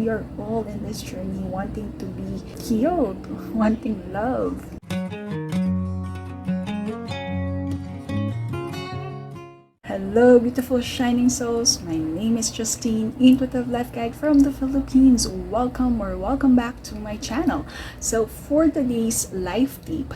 we are all in this journey wanting to be healed, wanting love. Hello, beautiful shining souls. My name is Jostine, Intuitive Life Guide from the Philippines. Welcome or welcome back to my channel. So for today's life tip,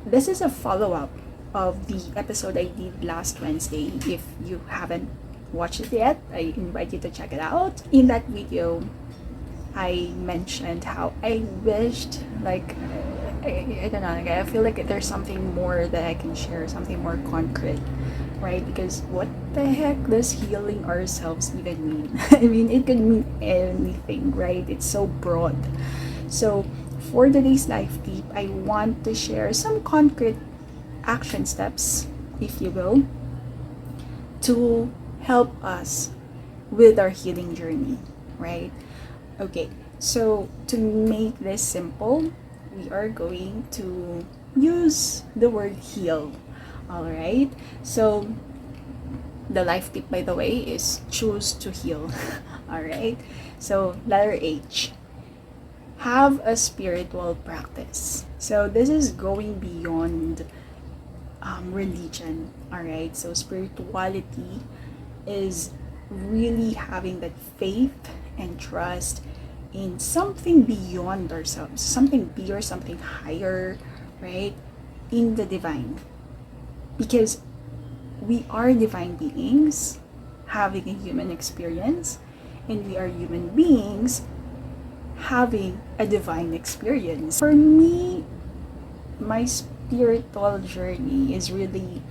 this is a follow-up of the episode I did last Wednesday. If you haven't watched it yet, I invite you to check it out. In that video, I mentioned how I wished, like, I don't know, like, I feel like there's something more that I can share, something more concrete, right? Because what the heck does healing ourselves even mean? I mean, it could mean anything, right? It's so broad. So for today's life tip, I want to share some concrete action steps, if you will, to help us with our healing journey, right? Okay, so to make this simple, we are going to use the word heal. All right, so the life tip, by the way, is choose to heal. All right, so letter H, have a spiritual practice. So this is going beyond religion. All right, so spirituality is really having that faith and trust in something beyond ourselves, something bigger, something higher, right? In the divine. Because we are divine beings having a human experience, and we are human beings having a divine experience. For me, my spiritual journey is really,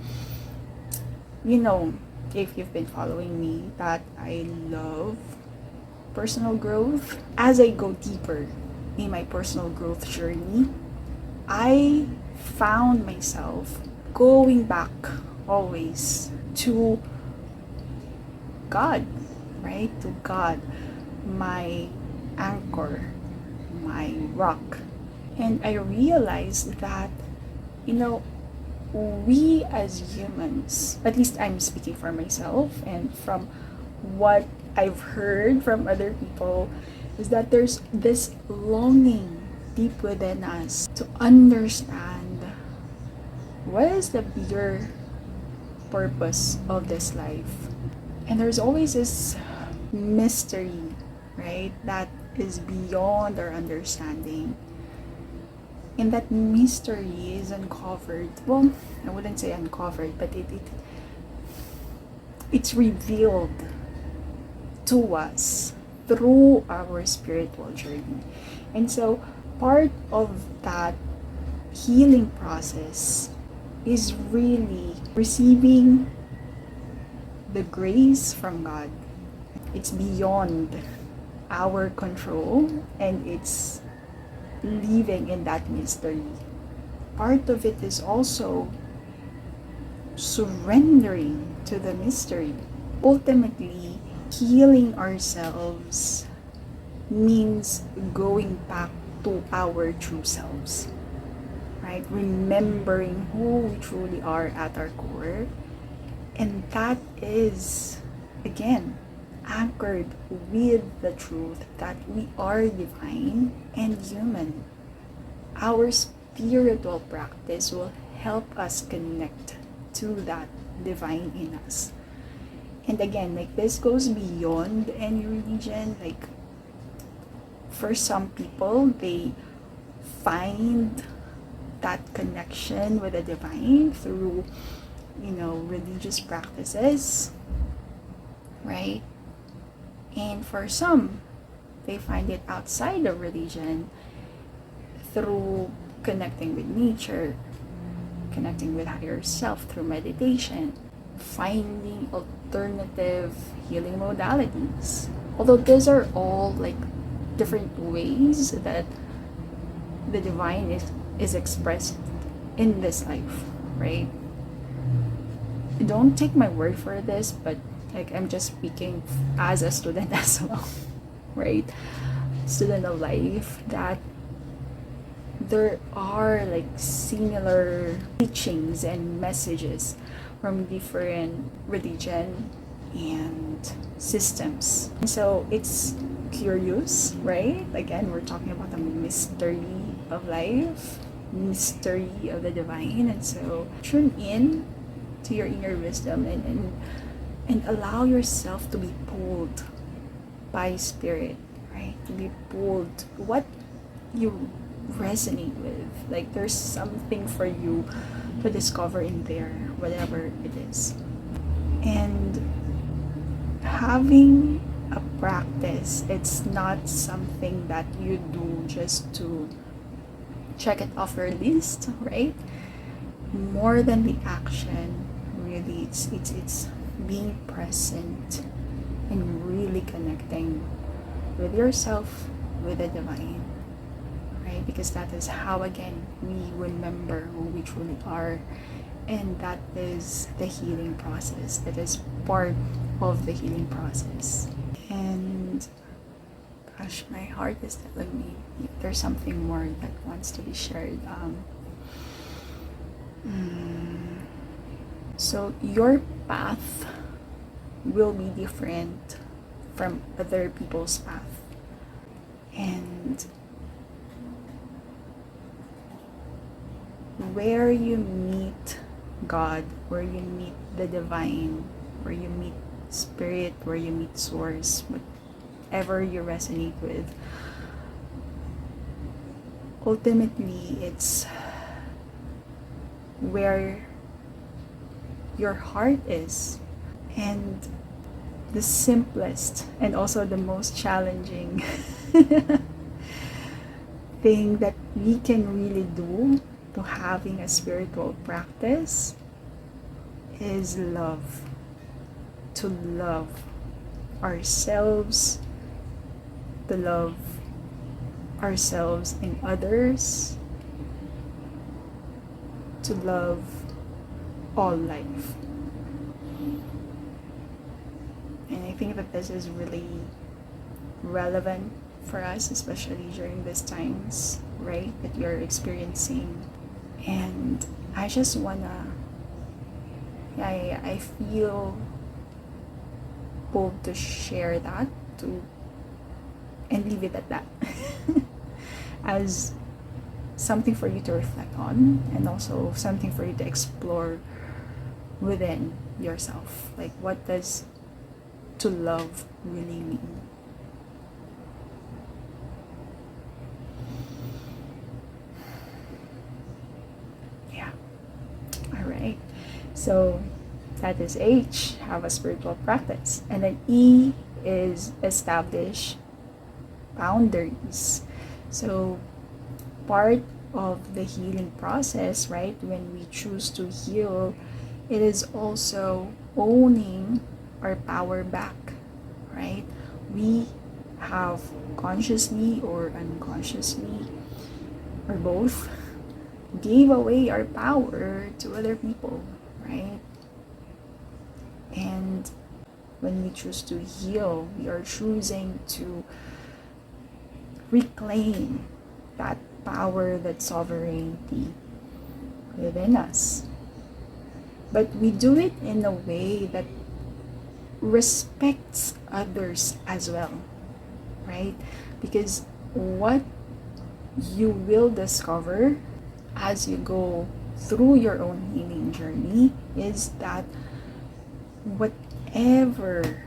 if you've been following me, that I love personal growth. As I go deeper in my personal growth journey, I found myself going back always to God, right? To God, my anchor, my rock. And I realized that, we as humans, at least I'm speaking for myself and from what I've heard from other people, is that there's this longing deep within us to understand what is the bigger purpose of this life. And there's always this mystery, right, that is beyond our understanding. And that mystery is uncovered. Well, I wouldn't say uncovered, but it's revealed to us through our spiritual journey. And so part of that healing process is really receiving the grace from God. It's beyond our control, and it's living in that mystery. Part of it is also surrendering to the mystery. Ultimately, healing ourselves means going back to our true selves, right? Remembering who we truly are at our core. And that is, again, anchored with the truth that we are divine and human. Our spiritual practice will help us connect to that divine in us. And again, like, this goes beyond any religion. Like, for some people, they find that connection with the divine through, religious practices, right? And for some, they find it outside of religion through connecting with nature, connecting with higher self through meditation, finding alternative healing modalities. Although these are all like different ways that the divine is expressed in this life, right? Don't take my word for this, but like, I'm just speaking as a student as well, right? Student of life, that there are like similar teachings and messages from different religion and systems. And so it's curious, right? Again, we're talking about the mystery of life, mystery of the divine. And so tune in to your inner wisdom and allow yourself to be pulled by spirit, right? To be pulled what you resonate with. Like there's something for you to discover in there, whatever it is. And having a practice, it's not something that you do just to check it off your list, right? More than the action, really, it's being present and really connecting with yourself, with the divine, right? Because that is how, again, we remember who we truly are, and that is the healing process. That is part of the healing process. And gosh, my heart is telling me there's something more that wants to be shared. So your path will be different from other people's path. And where you meet God, where you meet the divine, where you meet spirit, where you meet source, whatever you resonate with, ultimately it's where your heart is. And the simplest and also the most challenging thing that we can really do to having a spiritual practice is love. To love ourselves, to love ourselves and others, to love all life. And I think that this is really relevant for us, especially during these times, right, that we are experiencing. And I just wanna, I feel pulled to share that, and leave it at that as something for you to reflect on, and also something for you to explore within yourself. Like, what does to love really mean? Yeah. All right. So that is H, have a spiritual practice. And then E is establish boundaries. So part of the healing process, right, when we choose to heal, it is also owning our power back, right? We have consciously or unconsciously, or both, gave away our power to other people, right? And when we choose to heal, we are choosing to reclaim that power, that sovereignty within us. But we do it in a way that respects others as well, right? Because what you will discover as you go through your own healing journey is that whatever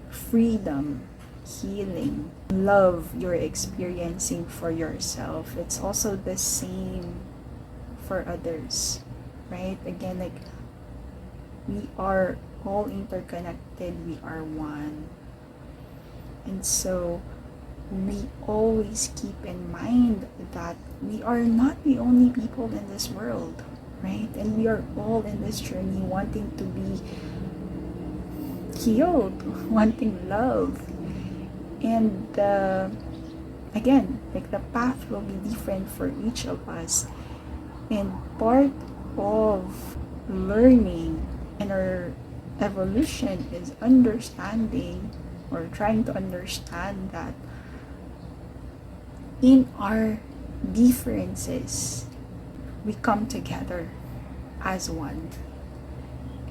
freedom, healing, love you're experiencing for yourself, it's also the same for others, right? Again, like, we are all interconnected, we are one. And so we always keep in mind that we are not the only people in this world, right? And we are all in this journey wanting to be healed, wanting love. And again, like, the path will be different for each of us. And part of learning and our evolution is understanding, or trying to understand, that in our differences we come together as one.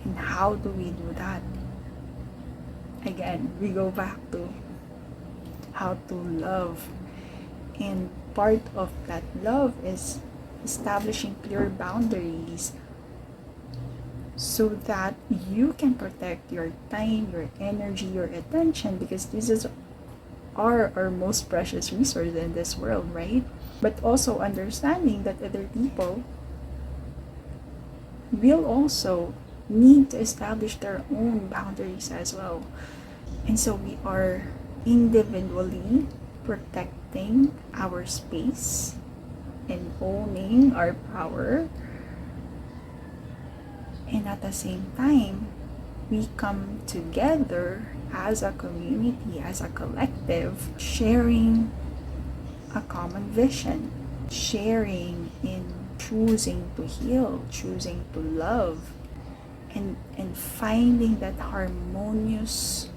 And how do we do that? again, we go back to how to love. And part of that love is establishing clear boundaries so that you can protect your time, your energy, your attention, because this is our most precious resource in this world, right? But also understanding that other people will also need to establish their own boundaries as well. And so we are individually protecting our space and owning our power. And at the same time, we come together as a community, as a collective, sharing a common vision, sharing in choosing to heal, choosing to love, and finding that harmonious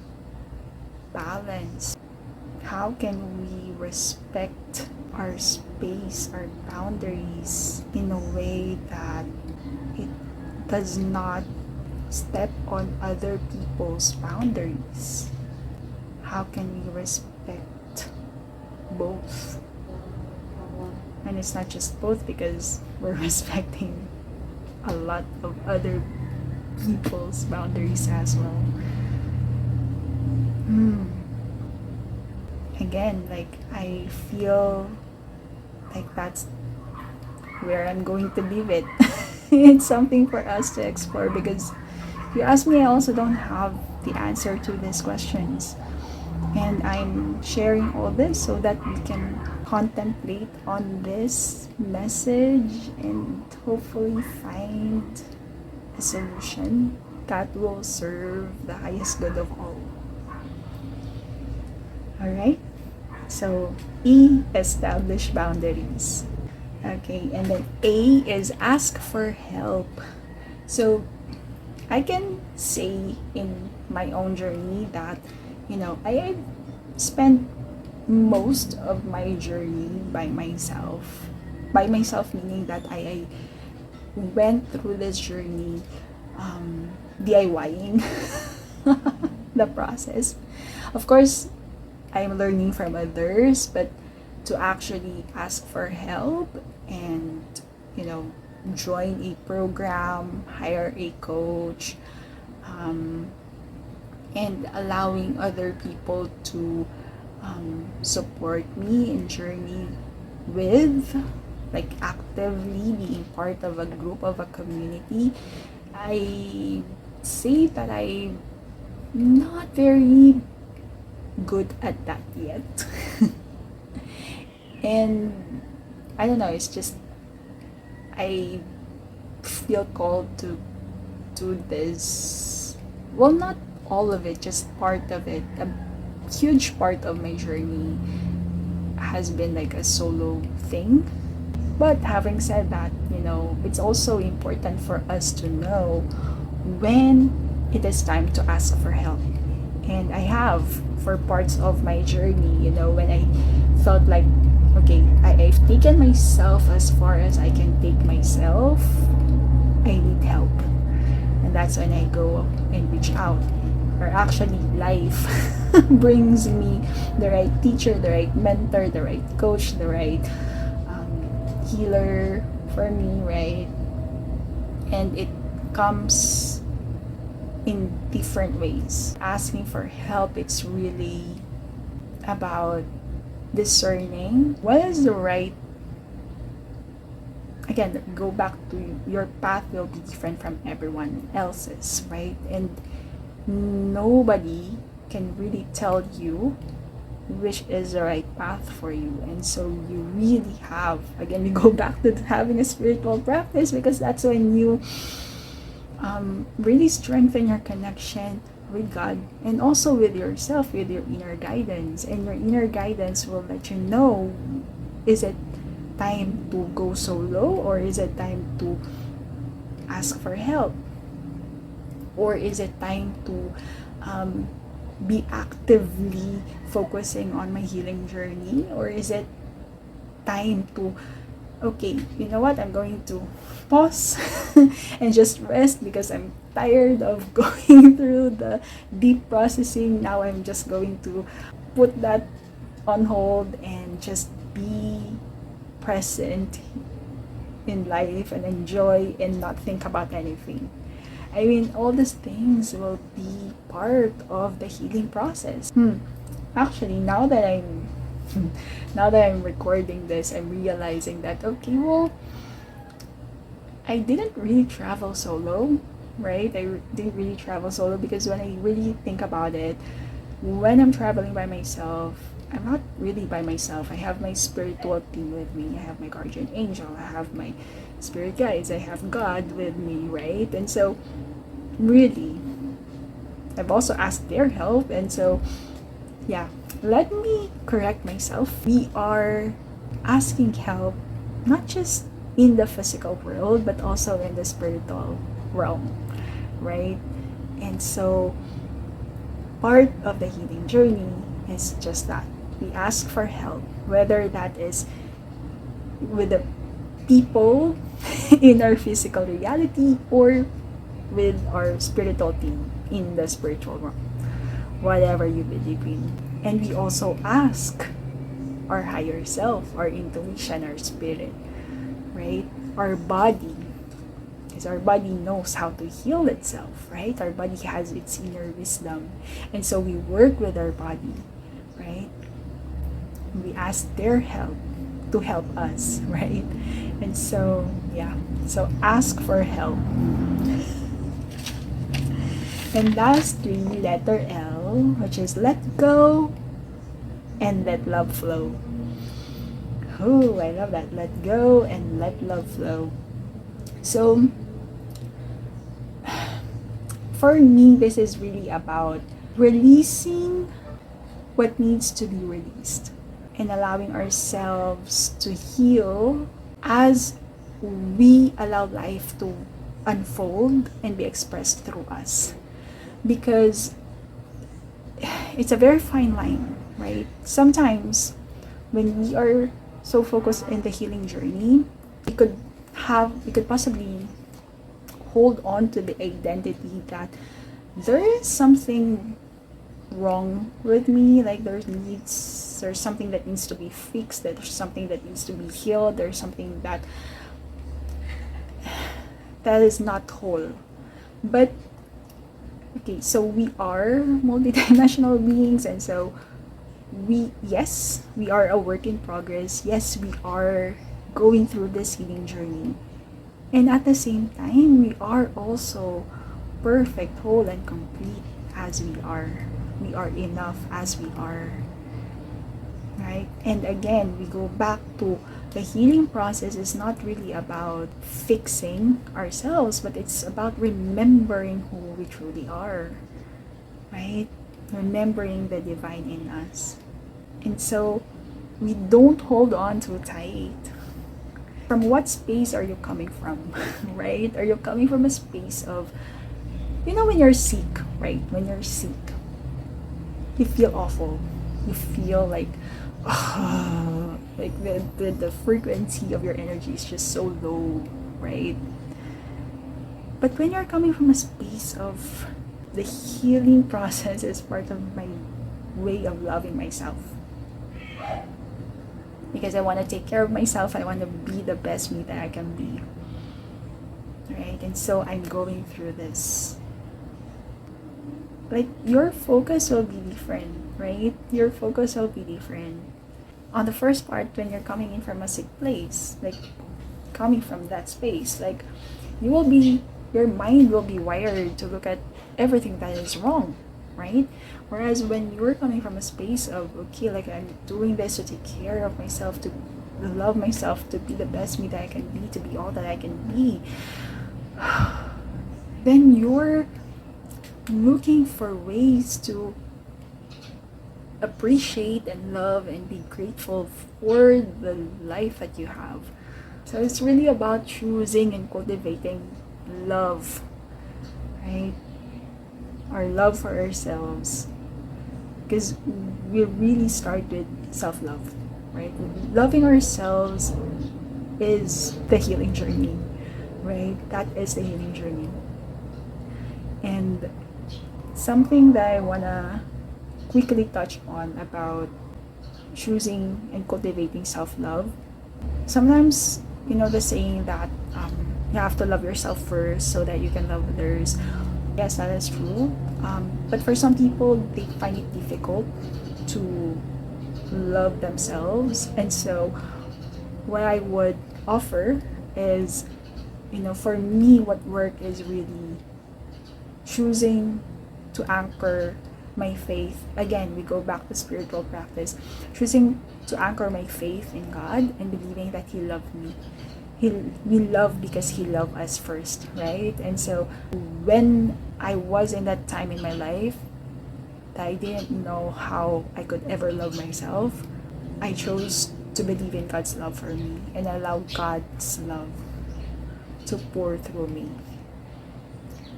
balance. How can we respect our space, our boundaries in a way that it does not step on other people's boundaries? How can we respect both? And it's not just both, because we're respecting a lot of other people's boundaries as well. Again, like, I feel like that's where I'm going to leave it. It's something for us to explore, because if you ask me, I also don't have the answer to these questions. And I'm sharing all this so that we can contemplate on this message and hopefully find a solution that will serve the highest good of all. Alright? So, E, establish boundaries. Okay, and then A is ask for help. So, I can say in my own journey that, I spent most of my journey by myself. By myself meaning that I went through this journey DIYing the process. Of course, I'm learning from others, but to actually ask for help and, join a program, hire a coach, and allowing other people to support me in journey with, like, actively being part of a group, of a community. I say that I'm not very good at that yet. And I don't know, it's just I feel called to do this. Well, not all of it, just part of it. A huge part of my journey has been like a solo thing. But having said that, it's also important for us to know when it is time to ask for help. And I have, for parts of my journey, when I felt like, okay, I've taken myself as far as I can take myself, I need help. And that's when I go and reach out. Or actually, life brings me the right teacher, the right mentor, the right coach, the right healer for me, right? And it comes in different ways. Asking for help, it's really about discerning what is the right. Again, go back to your path will be different from everyone else's, right? And nobody can really tell you which is the right path for you. And so you really have, again, we go back to having a spiritual practice, because that's when you really strengthen your connection with God and also with yourself, with your inner guidance. And your inner guidance will let you know, is it time to go solo, or is it time to ask for help, or is it time to be actively focusing on my healing journey, or is it time to okay, you know what, I'm going to pause and just rest because I'm tired of going through the deep processing. Now I'm just going to put that on hold and just be present in life and enjoy and not think about anything. I mean, all these things will be part of the healing process. Actually, now that I'm recording this, I'm realizing that okay, well, I didn't really travel solo, right? Didn't really travel solo because when I really think about it, when I'm traveling by myself, I'm not really by myself. I have my spiritual team with me. I have my guardian angel. I have my spirit guides. I have God with me, right? And so, really, I've also asked their help. And so, yeah, let me correct myself. We are asking help not just in the physical world, but also in the spiritual realm, right? And so, part of the healing journey is just that. We ask for help, whether that is with the people in our physical reality or with our spiritual team in the spiritual realm, whatever you believe in. And we also ask our higher self, our intuition, our spirit, right? Our body, because our body knows how to heal itself, right? Our body has its inner wisdom. And so we work with our body, right? We ask their help to help us, right? And so, yeah. So ask for help. And lastly, letter L, which is let go and let love flow. Oh, I love that. Let go and let love flow. So, for me, this is really about releasing what needs to be released and allowing ourselves to heal as we allow life to unfold and be expressed through us. Because it's a very fine line, right? Sometimes when we are so focused in the healing journey, we could possibly hold on to the identity that there is something wrong with me, like there's something that needs to be fixed, there's something that needs to be healed, there's something that is not whole. But okay, so we are multidimensional beings, and so we are a work in progress. Yes, we are going through this healing journey, and at the same time we are also perfect, whole, and complete as we are. We are enough as we are, right? And again, we go back to the healing process is not really about fixing ourselves, but it's about remembering who we truly are, right? Remembering the divine in us. And so we don't hold on too tight. From what space are you coming from, right? Are you coming from a space of, when you're sick, right? When you're sick, you feel awful. You feel like, like the frequency of your energy is just so low, right? But when you're coming from a space of the healing process is part of my way of loving myself. Because I want to take care of myself. I want to be the best me that I can be. Right? And so I'm going through this. Like, your focus will be different, right? Your focus will be different. On the first part, when you're coming in from a sick place, like, coming from that space, like, your mind will be wired to look at everything that is wrong, right? Whereas when you're coming from a space of, okay, like, I'm doing this to take care of myself, to love myself, to be the best me that I can be, to be all that I can be, then you're looking for ways to appreciate and love and be grateful for the life that you have. So it's really about choosing and cultivating love, right? Our love for ourselves. Because we really start with self-love, right? Loving ourselves is the healing journey, right? That is the healing journey. And something that I wanna quickly touch on about choosing and cultivating self-love. Sometimes, the saying that you have to love yourself first so that you can love others. Yes, that is true. But for some people, they find it difficult to love themselves. And so, what I would offer is, for me, what work is really choosing to anchor my faith. Again, we go back to spiritual practice. Choosing to anchor my faith in God and believing that He loved me. We love because He loved us first, right? And so when I was in that time in my life that I didn't know how I could ever love myself, I chose to believe in God's love for me and allow God's love to pour through me.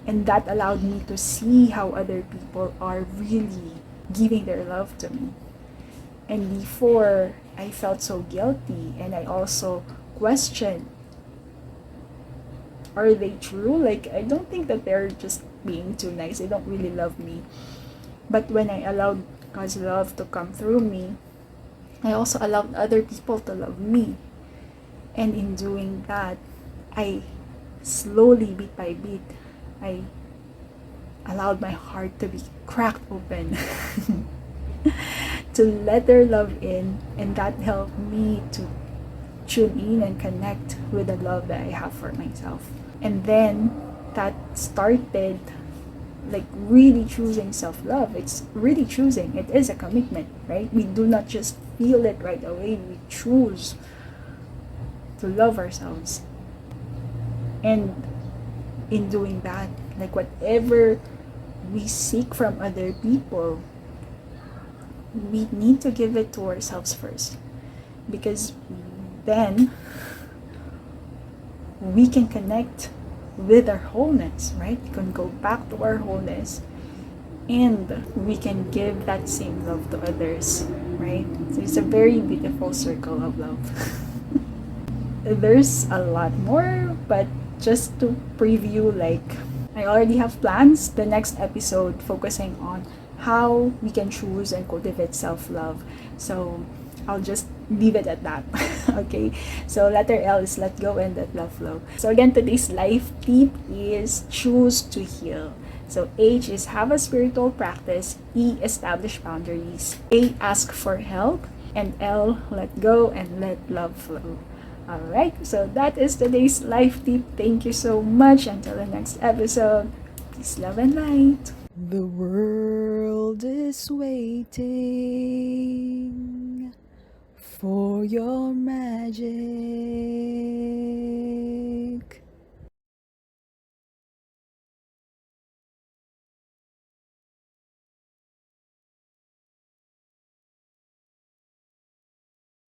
And that allowed me to see how other people are really giving their love to me. And before, I felt so guilty, and I also questioned, are they true? Like, I don't think that they're just being too nice. They don't really love me. But when I allowed God's love to come through me, I also allowed other people to love me. And in doing that, I slowly, bit by bit, I allowed my heart to be cracked open to let their love in, and that helped me to tune in and connect with the love that I have for myself. And then that started like really choosing self-love. It's really choosing. It is a commitment, right? We do not just feel it right away. We choose to love ourselves. And in doing that, like whatever we seek from other people, we need to give it to ourselves first, because then we can connect with our wholeness, right? We can go back to our wholeness and we can give that same love to others, right? So it's a very beautiful circle of love. There's a lot more, but just to preview, like, I already have plans. The next episode focusing on how we can choose and cultivate self-love. So I'll just leave it at that. Okay, so letter L is let go and let love flow. So again, today's life tip is choose to heal. So H is have a spiritual practice. E, establish boundaries. A, ask for help. And L, let go and let love flow. Alright, so that is today's life tip. Thank you so much. Until the next episode, peace, love, and light. The world is waiting for your magic.